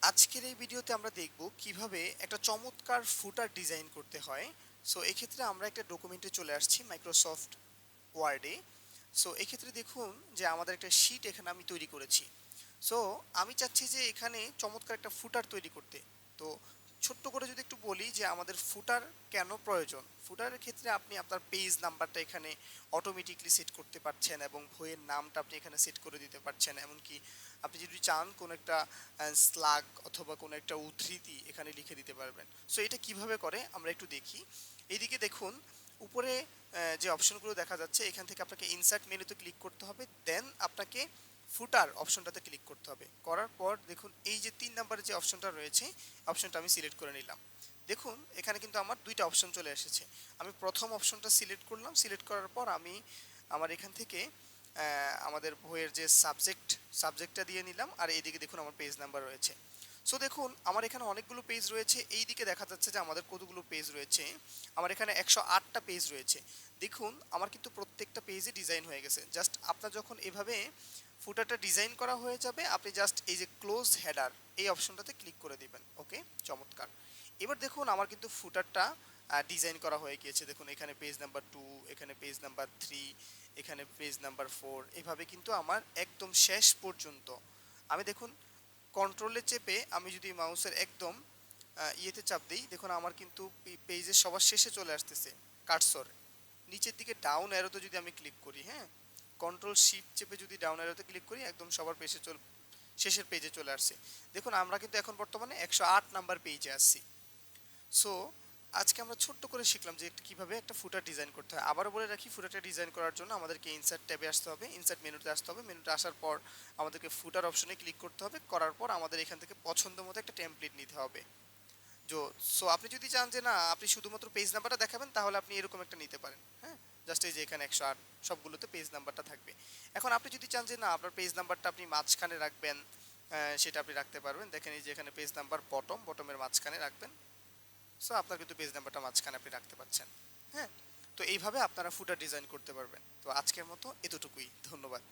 আজকের এই ভিডিওতে আমরা দেখব কিভাবে একটা চমৎকার ফুটার ডিজাইন করতে হয়। সো এক্ষেত্রে আমরা একটা ডকুমেন্টে চলে আসছি মাইক্রোসফট ওয়ার্ডে। সো এক্ষেত্রে দেখুন যে আমাদের একটা শীট এখানে আমি তৈরি করেছি। সো আমি চাচ্ছি যে এখানে চমৎকার একটা ফুটার তৈরি করতে। তো ছোট্ট করে যদি একটু বলি যে আমাদের ফুটার কেন প্রয়োজন। ফুটারের ক্ষেত্রে আপনি আপনার পেজ নাম্বারটা এখানে অটোমেটিকলি সেট করতে পারছেন এবং বইয়ের নামটা আপনি এখানে সেট করে দিতে পারছেন। এমনকি আপনি যদি চান কোনো একটা স্লাগ অথবা কোনো একটা উদ্ধৃতি এখানে লিখে দিতে পারবেন। সো এটা কিভাবে করে আমরা একটু দেখি। এইদিকে দেখুন উপরে যে অপশনগুলো দেখা যাচ্ছে এখান থেকে আপনাকে ইনসার্ট মেনুতে ক্লিক করতে হবে, দেন আপনাকে ফুটার অপশনটাতে ক্লিক করতে হবে। করার পর দেখুন এই যে ৩ নাম্বারের যে অপশনটা রয়েছে, অপশনটা আমি সিলেক্ট করে নিলাম। দেখুন এখানে কিন্তু আমার ২ টা অপশন চলে এসেছে। আমি প্রথম অপশনটা সিলেক্ট করলাম, সিলেক্ট করার পর আমি আমার এখান থেকে আমাদের বইয়ের যে সাবজেক্টটা দিয়ে নিলাম, আর এইদিকে দেখুন আমার পেজ নাম্বার রয়েছে। সো দেখুন আমার এখানে অনেকগুলো পেজ রয়েছে, এই দিকে দেখা যাচ্ছে যে আমাদের কতগুলো পেজ রয়েছে। আমার এখানে ১০৮টা পেজ রয়েছে। দেখুন আমার কিন্তু প্রত্যেকটা পেজে ডিজাইন হয়ে গেছে। জাস্ট আপনার যখন এভাবে ফুটারটা ডিজাইন করা হয়ে যাবে, আপনি জাস্ট এই যে ক্লোজ হেডার এই অপশনটাতে ক্লিক করে দিবেন। ওকে, চমৎকার। এবার দেখুন আমার কিন্তু ফুটারটা ডিজাইন করা হয়ে গিয়েছে। দেখুন এখানে পেজ নাম্বার 2, এখানে পেজ নাম্বার 3, এখানে পেজ নাম্বার 4, এভাবে কিন্তু আমার একদম শেষ পর্যন্ত আমি দেখুন কন্ট্রোলে চেপে আমি যদি মাউসের একদম ইয়েতে চাপ দিই, দেখুন আমার কিন্তু পেজের সবার শেষে চলে আসতেছে কার্সর। নিচের দিকে ডাউন অ্যারোতে যদি আমি ক্লিক করি, হ্যাঁ, কন্ট্রোল শিফট চেপে যদি ডাউন অ্যারোতে ক্লিক করি, একদম সবার শেষের পেজে চলে আসছে। দেখুন আমরা কিন্তু এখন বর্তমানে ১০৮ নাম্বার পেজে আসছি। সো আজকে আমরা ছোট্ট করে শিখলাম যে কিভাবে একটা ফুটার ডিজাইন করতে হয়। আবারও বলে রাখি, ফুটারটা ডিজাইন করার জন্য আমাদেরকে ইনসার্ট ট্যাবে আসতে হবে, ইনসার্ট মেনুতে আসতে হবে, মেনুতে আসার পর আমাদেরকে ফুটার অপশনে ক্লিক করতে হবে, করার পর আমাদের এখান থেকে পছন্দ মতো একটা টেমপ্লেট নিতে হবে। জো সো আপনি যদি চান যে না আপনি শুধুমাত্র পেজ নাম্বারটা দেখাবেন, তাহলে আপনি এরকম একটা নিতে পারেন। হ্যাঁ, জাস্ট এই যে এখানে ১০৮ সবগুলোতে পেজ নাম্বারটা থাকবে। এখন আপনি যদি চান যে না আপনার পেজ নাম্বারটা আপনি মাঝখানে রাখবেন, সেটা আপনি রাখতে পারবেন। দেখেন এই যে এখানে পেজ নাম্বার বটমের মাঝখানে রাখবেন। সো আপনার কিন্তু পেজ নাম্বারটা মাঝখানে আপনি রাখতে পারছেন। হ্যাঁ, তো এইভাবে আপনারা ফুটার ডিজাইন করতে পারবেন। তো আজকের মতো এতটুকুই, ধন্যবাদ।